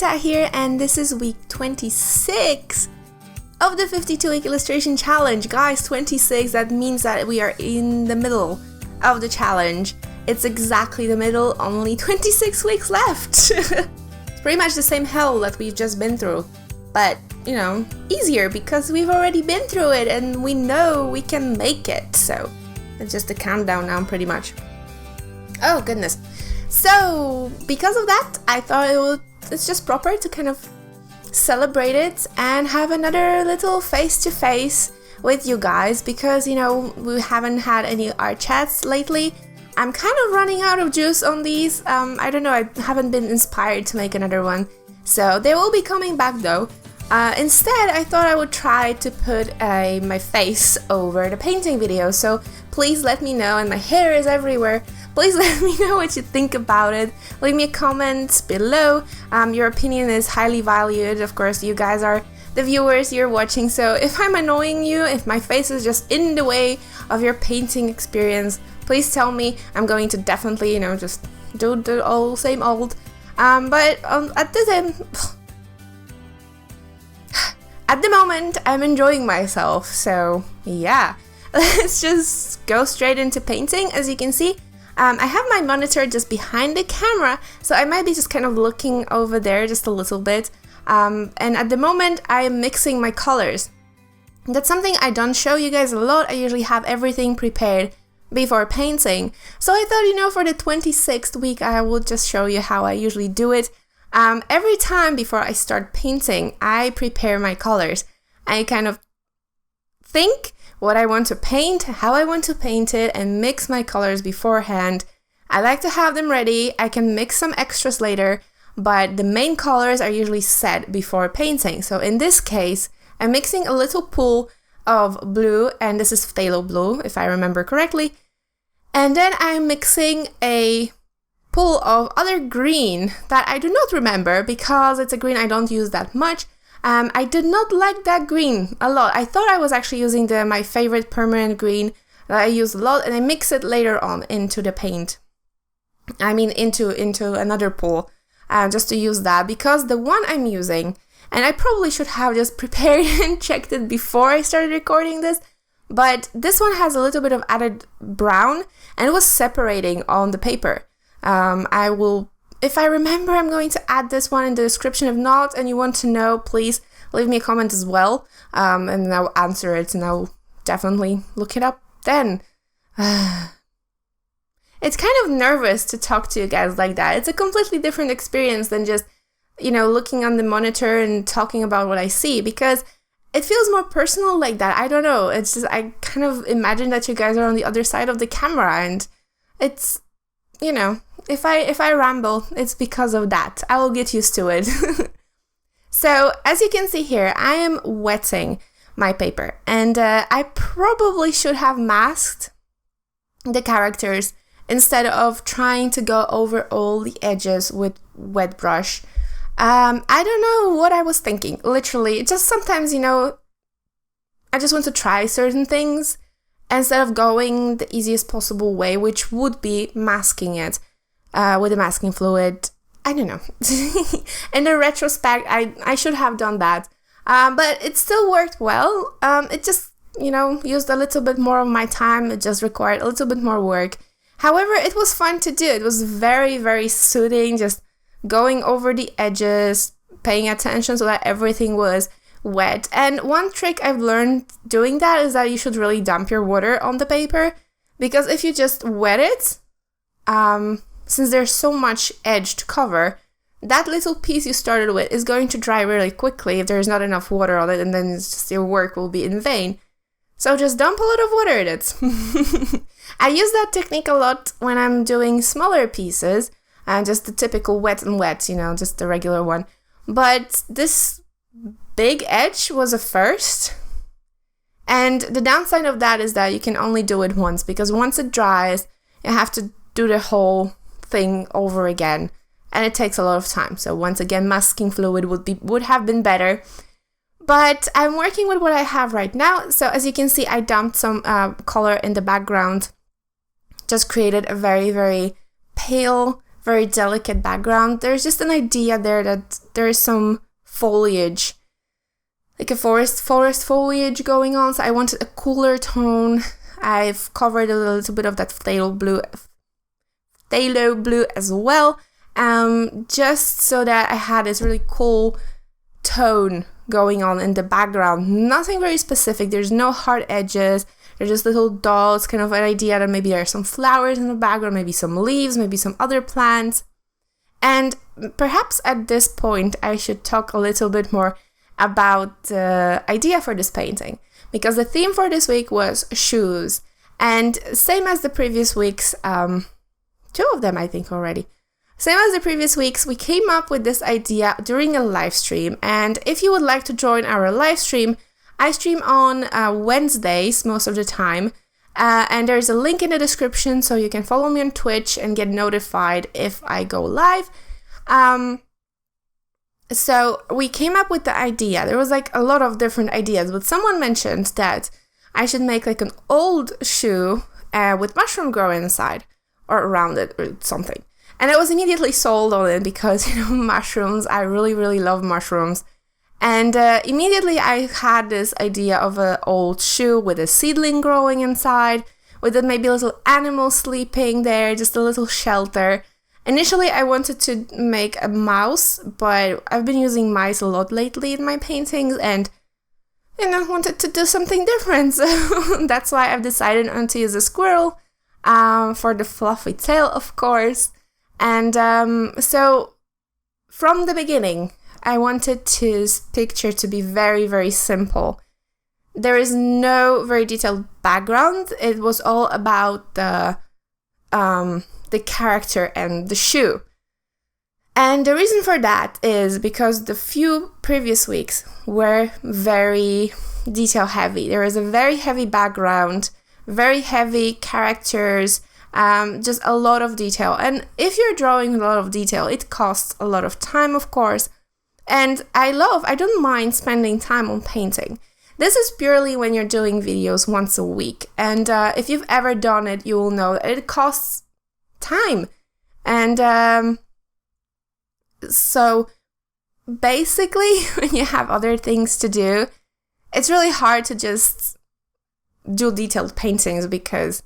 Anita here, and this is week 26 of the 52-week illustration challenge. Guys, 26, that means that we are in the middle of the challenge. It's exactly the middle, only 26 weeks left. It's pretty much the same hell that we've just been through, but, you know, easier because we've already been through it and we know we can make it. So it's just a countdown now, pretty much. Oh, goodness. So, because of that, I thought it's just proper to kind of celebrate it and have another little face-to-face with you guys because, you know, we haven't had any art chats lately. I'm kind of running out of juice on these. I don't know, I haven't been inspired to make another one. So, they will be coming back though. Instead, I thought I would try to put my face over the painting video. So, please let me know, and my hair is everywhere. Please let me know what you think about it. Leave me a comment below. Your opinion is highly valued. Of course, you guys are the viewers, you're watching. So if I'm annoying you, if my face is just in the way of your painting experience, please tell me. I'm going to definitely, you know, just do the old, same old. But at the moment, I'm enjoying myself. So yeah, let's just go straight into painting. As you can see, I have my monitor just behind the camera, so I might be just kind of looking over there just a little bit. And at the moment, I am mixing my colors. That's something I don't show you guys a lot. I usually have everything prepared before painting. So I thought, you know, for the 26th week, I will just show you how I usually do it. Every time before I start painting, I prepare my colors. I kind of think what I want to paint, how I want to paint it, and mix my colors beforehand. I like to have them ready. I can mix some extras later, but the main colors are usually set before painting. So in this case, I'm mixing a little pool of blue, and this is phthalo blue, if I remember correctly. And then I'm mixing a pool of other green that I do not remember because it's a green I don't use that much. I did not like that green a lot. I thought I was actually using my favorite permanent green that I use a lot, and I mix it later on into the paint. I mean into another pool, just to use that, because the one I'm using, and I probably should have just prepared and checked it before I started recording this, but this one has a little bit of added brown and it was separating on the paper. I will, if I remember, I'm going to add this one in the description. If not, and you want to know, please leave me a comment as well, and I'll answer it, and I'll definitely look it up then. It's kind of nervous to talk to you guys like that. It's a completely different experience than just, you know, looking on the monitor and talking about what I see, because it feels more personal like that. I don't know. It's just, I kind of imagine that you guys are on the other side of the camera, and it's, you know, if I ramble, it's because of that. I will get used to it. So, as you can see here, I am wetting my paper, and I probably should have masked the characters instead of trying to go over all the edges with wet brush. I don't know what I was thinking, literally. Just sometimes, you know, I just want to try certain things instead of going the easiest possible way, which would be masking it with a masking fluid. I don't know. In the retrospect, I should have done that. But it still worked well. It just, you know, used a little bit more of my time. It just required a little bit more work. However, it was fun to do. It was very, very soothing, just going over the edges, paying attention so that everything was wet. And one trick I've learned doing that is that you should really dump your water on the paper, because if you just wet it, since there's so much edge to cover, that little piece you started with is going to dry really quickly if there's not enough water on it, and then it's just, your work will be in vain. So just dump a lot of water in it. I use that technique a lot when I'm doing smaller pieces, and just the typical wet and wet, you know, just the regular one. But this big edge was a first, and the downside of that is that you can only do it once, because once it dries, you have to do the whole thing over again, and it takes a lot of time. So once again, masking fluid would have been better. But I'm working with what I have right now. So as you can see, I dumped some color in the background, just created a very, very pale very delicate background. There's just an idea there that there's some foliage, like a forest foliage going on. So I wanted a cooler tone. I've covered a little bit of that phthalo blue as well, just so that I had this really cool tone going on in the background. Nothing very specific. There's no hard edges. They're just little dots, kind of an idea that maybe there are some flowers in the background, maybe some leaves, maybe some other plants. And perhaps at this point, I should talk a little bit more about the idea for this painting, because the theme for this week was shoes. And same as the previous weeks, 2 of them I think already. Same as the previous weeks, we came up with this idea during a live stream. And if you would like to join our live stream, I stream on Wednesdays most of the time, and there's a link in the description so you can follow me on Twitch and get notified if I go live. So we came up with the idea. There was like a lot of different ideas, but someone mentioned that I should make like an old shoe with mushroom growing inside or around it or something. And I was immediately sold on it because, mushrooms, I really, really love mushrooms. And immediately I had this idea of an old shoe with a seedling growing inside, with maybe a little animal sleeping there, just a little shelter. Initially I wanted to make a mouse, but I've been using mice a lot lately in my paintings and, wanted to do something different. So that's why I've decided on to use a squirrel for the fluffy tail, of course. And so from the beginning, I wanted this picture to be very, very simple. There is no very detailed background. It was all about the character and the shoe. And the reason for that is because the few previous weeks were very detail heavy. There is a very heavy background, very heavy characters, just a lot of detail. And if you're drawing a lot of detail, it costs a lot of time, of course. And I don't mind spending time on painting. This is purely when you're doing videos once a week. And if you've ever done it, you will know that it costs time. And so basically, when you have other things to do, it's really hard to just do detailed paintings because,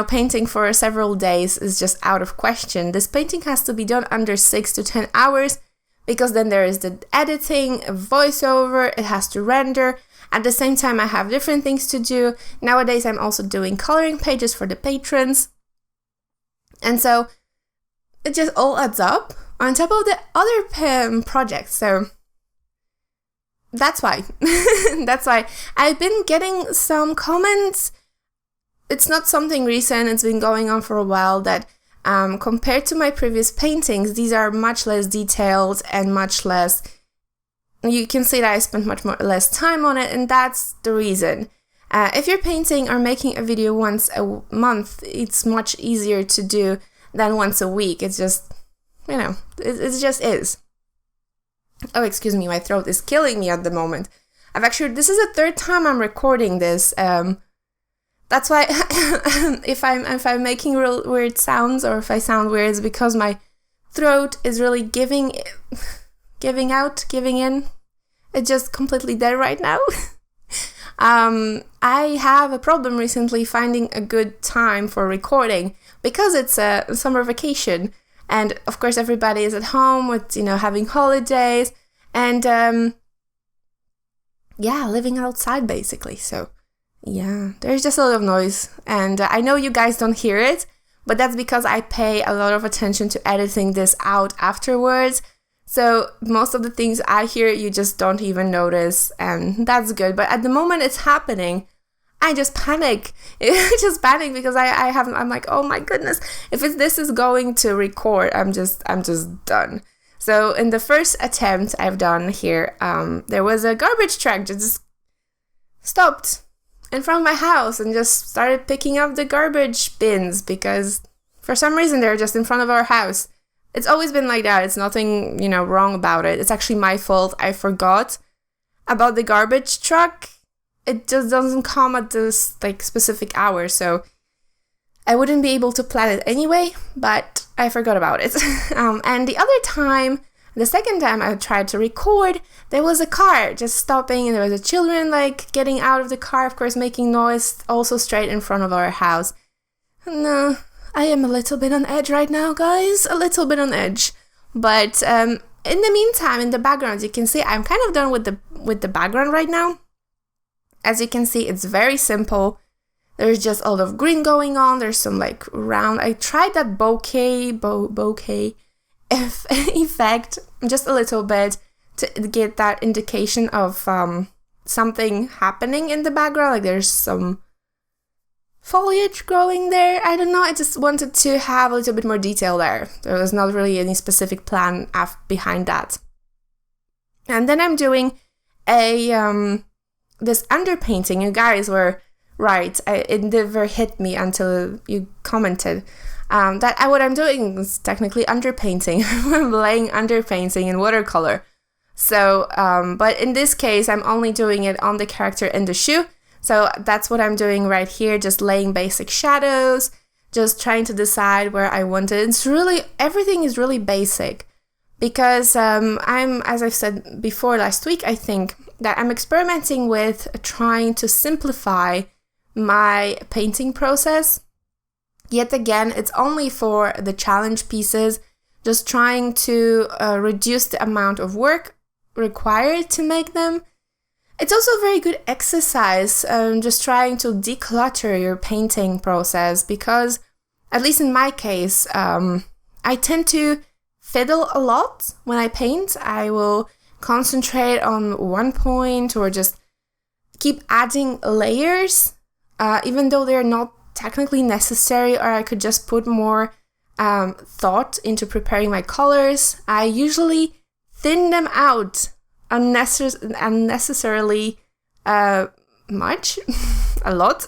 painting for several days is just out of question. This painting has to be done under 6 to 10 hours. Because then there is the editing, a voiceover, it has to render. At the same time, I have different things to do. Nowadays, I'm also doing coloring pages for the patrons. And so it just all adds up on top of the other projects. So that's why. That's why I've been getting some comments. It's not something recent. It's been going on for a while that compared to my previous paintings, these are much less detailed and much less, you can see that I spent less time on it, and that's the reason. If you're painting or making a video once a month, it's much easier to do than once a week. It's just, it just is. Oh, excuse me, my throat is killing me at the moment. This is the 3rd time I'm recording this. That's why if I'm making real weird sounds or if I sound weird, it's because my throat is really giving in. It's just completely dead right now. I have a problem recently finding a good time for recording because it's a summer vacation. And of course, everybody is at home with, having holidays and, living outside basically. So yeah, there's just a lot of noise, and I know you guys don't hear it, but that's because I pay a lot of attention to editing this out afterwards. So most of the things I hear, you just don't even notice, and that's good. But at the moment it's happening, I just panic. I just panic because I'm like, oh my goodness, if this is going to record, I'm just done. So in the first attempt I've done here, there was a garbage truck just stopped in front of my house and just started picking up the garbage bins because for some reason they're just in front of our house. It's always been like that. It's nothing, wrong about it. It's actually my fault. I forgot about the garbage truck. It just doesn't come at this specific hour. So I wouldn't be able to plan it anyway, but I forgot about it. And the second time I tried to record, there was a car just stopping, and there was a children like getting out of the car, of course making noise, also straight in front of our house. And I am a little bit on edge right now, guys, a little bit on edge. But in the meantime, in the background, you can see I'm kind of done with the background right now. As you can see, it's very simple. There's just a lot of green going on. There's some like round. I tried that bokeh effect just a little bit to get that indication of something happening in the background. Like there's some foliage growing there. I don't know. I just wanted to have a little bit more detail there. There was not really any specific plan behind that. And then I'm doing this underpainting. You guys were right. It never hit me until you commented that what I'm doing is technically underpainting. I'm laying underpainting in watercolor. So, but in this case, I'm only doing it on the character in the shoe. So that's what I'm doing right here, just laying basic shadows, just trying to decide where I want it. It's really, everything is really basic because as I've said before last week, I think that I'm experimenting with trying to simplify my painting process. Yet again, it's only for the challenge pieces, just trying to reduce the amount of work required to make them. It's also a very good exercise, just trying to declutter your painting process because, at least in my case, I tend to fiddle a lot when I paint. I will concentrate on one point or just keep adding layers, even though they're not technically necessary, or I could just put more thought into preparing my colors. I usually thin them out unnecessarily much, a lot,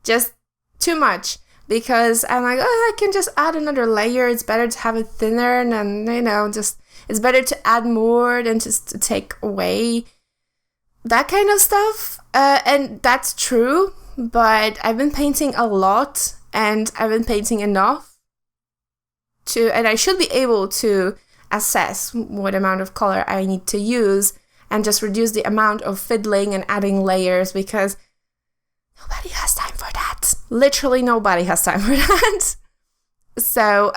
just too much, because I'm like, I can just add another layer. It's better to have it thinner, and just it's better to add more than just to take away, that kind of stuff. And that's true, but I've been painting a lot, and I've been painting enough and I should be able to assess what amount of color I need to use and just reduce the amount of fiddling and adding layers, because nobody has time for that. Literally nobody has time for that. So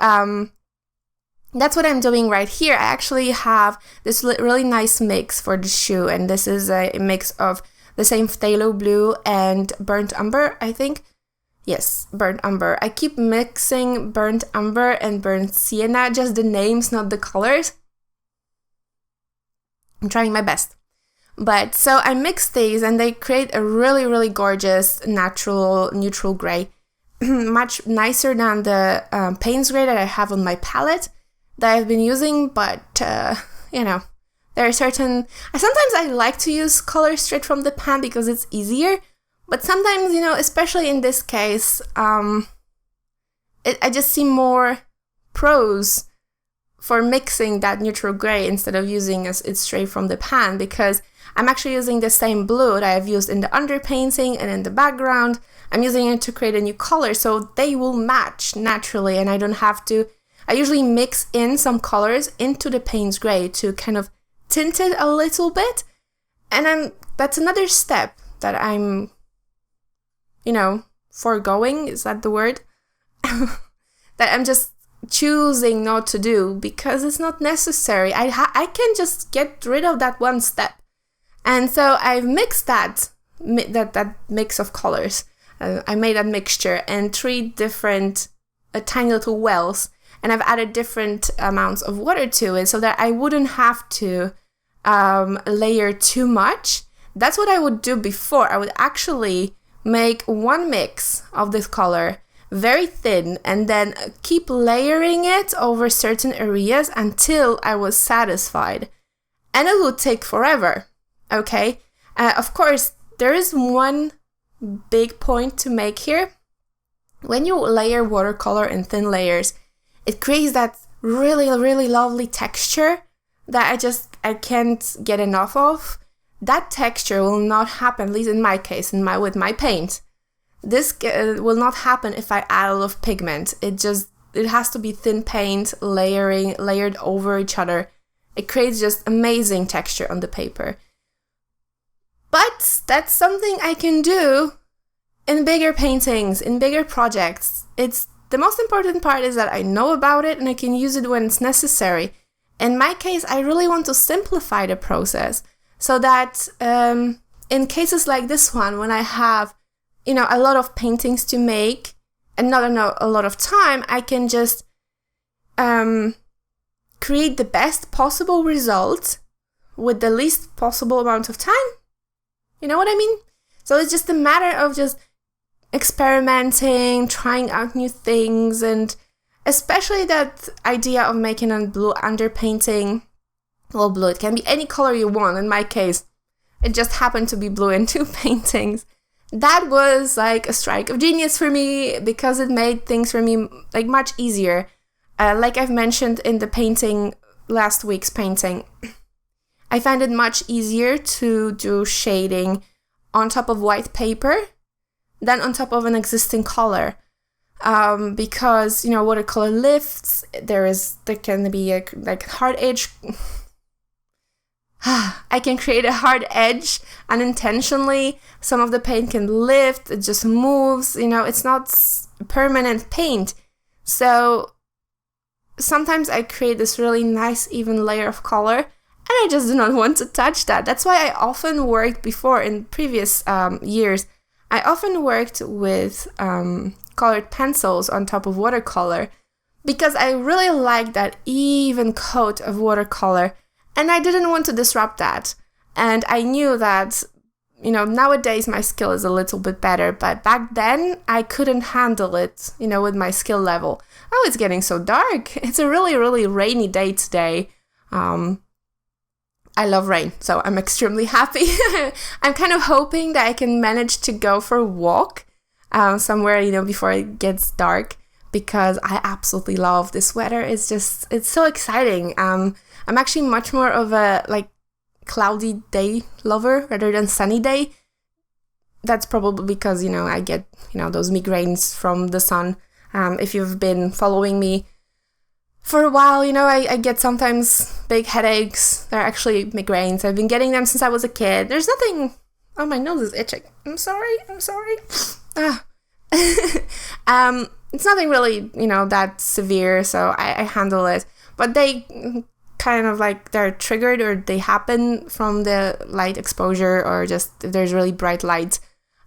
that's what I'm doing right here. I actually have this really nice mix for the shoe, and this is a mix of the same phthalo blue and burnt umber, I think. Yes, burnt umber. I keep mixing burnt umber and burnt sienna, just the names, not the colors. I'm trying my best. But so I mix these and they create a really, really gorgeous natural neutral gray. Much nicer than the Payne's gray that I have on my palette that I've been using, but there are certain... Sometimes I like to use colors straight from the pan because it's easier. But sometimes, especially in this case, I just see more pros for mixing that neutral gray instead of using it straight from the pan, because I'm actually using the same blue that I've used in the underpainting and in the background. I'm using it to create a new color, so they will match naturally, and I don't have to... I usually mix in some colors into the Payne's gray to kind of tint it a little bit, and that's another step that I'm... foregoing, is that the word? That I'm just choosing not to do because it's not necessary. I can just get rid of that one step. And so I've mixed that mix of colors. I made a mixture and 3 different tiny little wells, and I've added different amounts of water to it so that I wouldn't have to layer too much. That's what I would do before. I would actually make one mix of this color very thin and then keep layering it over certain areas until I was satisfied. And it would take forever, okay? Of course, there is one big point to make here. When you layer watercolor in thin layers, it creates that really, really lovely texture that I can't get enough of. That texture will not happen, at least in my case, with my paint. This will not happen if I add a lot of pigment. It has to be thin paint layered over each other. It creates just amazing texture on the paper. But that's something I can do in bigger paintings, in bigger projects. The most important part is that I know about it and I can use it when it's necessary. In my case, I really want to simplify the process so that in cases like this one, when I have, a lot of paintings to make and not a lot of time, I can just create the best possible result with the least possible amount of time. You know what I mean? So it's just a matter of just experimenting, trying out new things, and especially that idea of making a blue underpainting. Well, blue, it can be any color you want. In my case, it just happened to be blue in 2 paintings. That was like a strike of genius for me because it made things for me like much easier. Like I've mentioned in the painting, last week's painting, I find it much easier to do shading on top of white paper than on top of an existing color. Because, watercolor lifts, there can be a hard edge. I can create a hard edge unintentionally. Some of the paint can lift, it just moves, it's not permanent paint. So sometimes I create this really nice even layer of color and I just do not want to touch that. That's why I often worked before in previous years. I often worked with colored pencils on top of watercolor because I really like that even coat of watercolor. And I didn't want to disrupt that. And I knew that, nowadays my skill is a little bit better, but back then I couldn't handle it, with my skill level. Oh, it's getting so dark. It's a really, really rainy day today. I love rain, so I'm extremely happy. I'm kind of hoping that I can manage to go for a walk somewhere, before it gets dark, because I absolutely love this weather. It's so exciting. I'm actually much more of a cloudy day lover rather than sunny day. That's probably because, I get, those migraines from the sun. If you've been following me for a while, I get sometimes big headaches. They're actually migraines. I've been getting them since I was a kid. There's nothing... Oh, my nose is itching. I'm sorry. It's nothing really, that severe, so I handle it. But they kind of they're triggered or they happen from the light exposure or just if there's really bright light.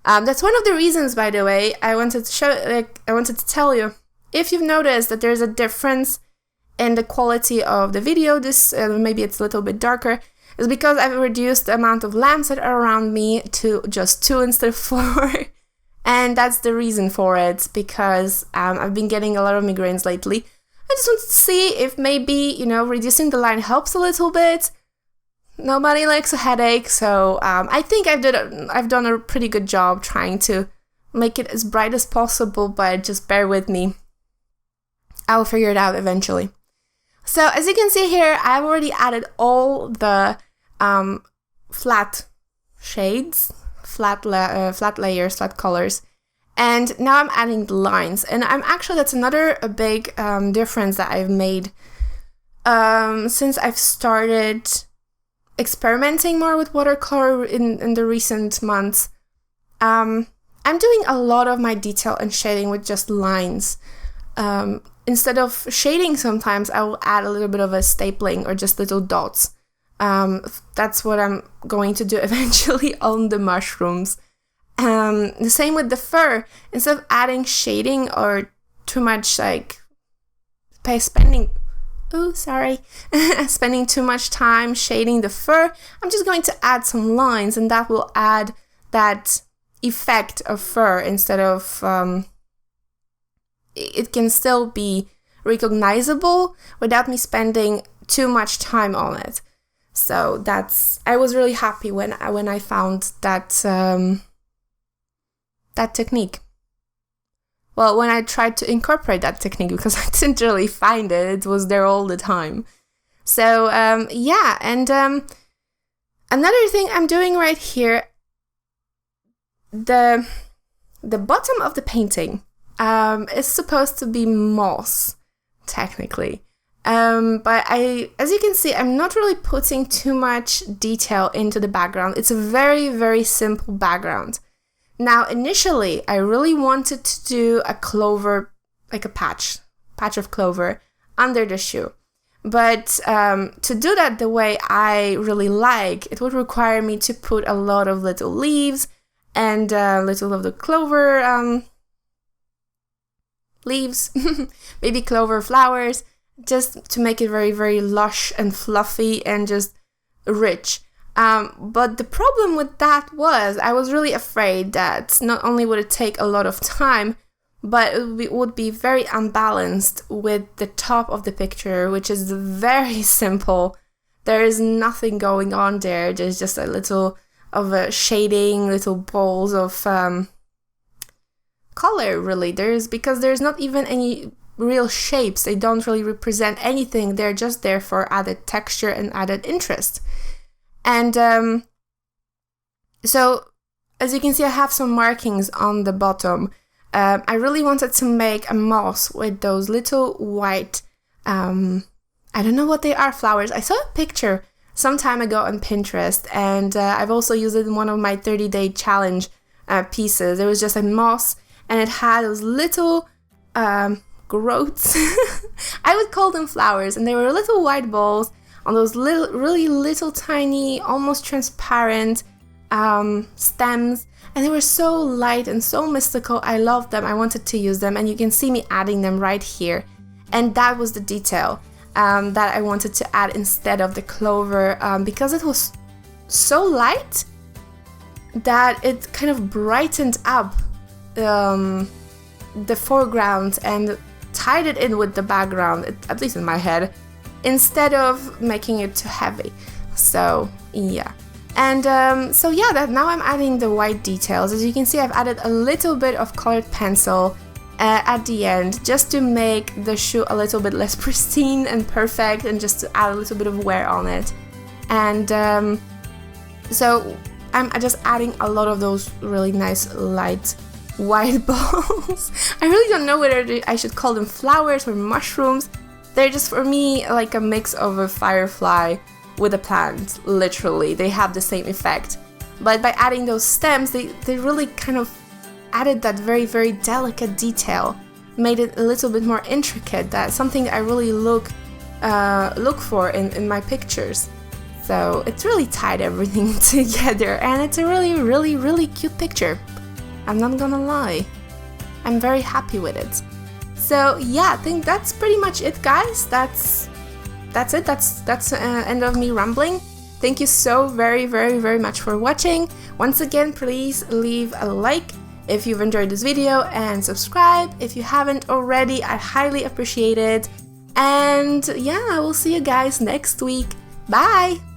That's one of the reasons, by the way, I wanted to tell you, if you've noticed that there's a difference in the quality of the video, this maybe it's a little bit darker, is because I've reduced the amount of lamps that are around me to just 2 instead of 4. And that's the reason for it, because I've been getting a lot of migraines lately. I just wanted to see if maybe, reducing the line helps a little bit. Nobody likes a headache, so I think I've done a pretty good job trying to make it as bright as possible, but just bear with me. I'll figure it out eventually. So as you can see here, I've already added all the flat shades, flat layers, flat colors. And now I'm adding the lines, and that's another big difference that I've made since I've started experimenting more with watercolor in the recent months. I'm doing a lot of my detail and shading with just lines. Instead of shading, sometimes I will add a little bit of a stapling or just little dots. That's what I'm going to do eventually on the mushrooms. The same with the fur. Instead of adding shading or too much spending too much time shading the fur, I'm just going to add some lines, and that will add that effect of fur instead of it can still be recognizable without me spending too much time on it. So I was really happy when I found that that technique. Well, when I tried to incorporate that technique, because I didn't really find it. It was there all the time. So, and another thing I'm doing right here, the the bottom of the painting is supposed to be moss, technically. But as you can see, I'm not really putting too much detail into the background. It's a very, very simple background. Now, initially, I really wanted to do a clover, like a patch of clover under the shoe. But to do that the way I really like, it would require me to put a lot of little leaves and little of the clover leaves, maybe clover flowers, just to make it very, very lush and fluffy and just rich. But the problem with that was I was really afraid that not only would it take a lot of time, but it would be very unbalanced with the top of the picture, which is very simple. There is nothing going on there. There's just a little of a shading, little balls of color, really. Because there's not even any real shapes. They don't really represent anything. They're just there for added texture and added interest. And so, as you can see, I have some markings on the bottom. I really wanted to make a moss with those little white, I don't know what they are, flowers. I saw a picture some time ago on Pinterest, and I've also used it in one of my 30-day challenge pieces. It was just a moss, and it had those little growths. I would call them flowers, and they were little white balls on those little, really little tiny, almost transparent stems, and they were so light and so mystical. I loved them. I wanted to use them, and you can see me adding them right here. And that was the detail that I wanted to add instead of the clover, because it was so light that it kind of brightened up the foreground and tied it in with the background, at least in my head, instead of making it too heavy. So yeah. And so yeah, that now I'm adding the white details. As you can see, I've added a little bit of colored pencil at the end, just to make the shoe a little bit less pristine and perfect, and just to add a little bit of wear on it. And so I'm just adding a lot of those really nice light white balls. I really don't know whether I should call them flowers or mushrooms. They're just, for me, like a mix of a firefly with a plant, literally. They have the same effect. But by adding those stems, they really kind of added that very, very delicate detail, made it a little bit more intricate. That's something I really look for in my pictures. So it's really tied everything together, and it's a really, really, really cute picture. I'm not gonna lie. I'm very happy with it. So yeah, I think that's pretty much it, guys. That's it. That's end of me rambling. Thank you so very, very, very much for watching. Once again, please leave a like if you've enjoyed this video, and subscribe if you haven't already. I highly appreciate it. And yeah, I will see you guys next week. Bye!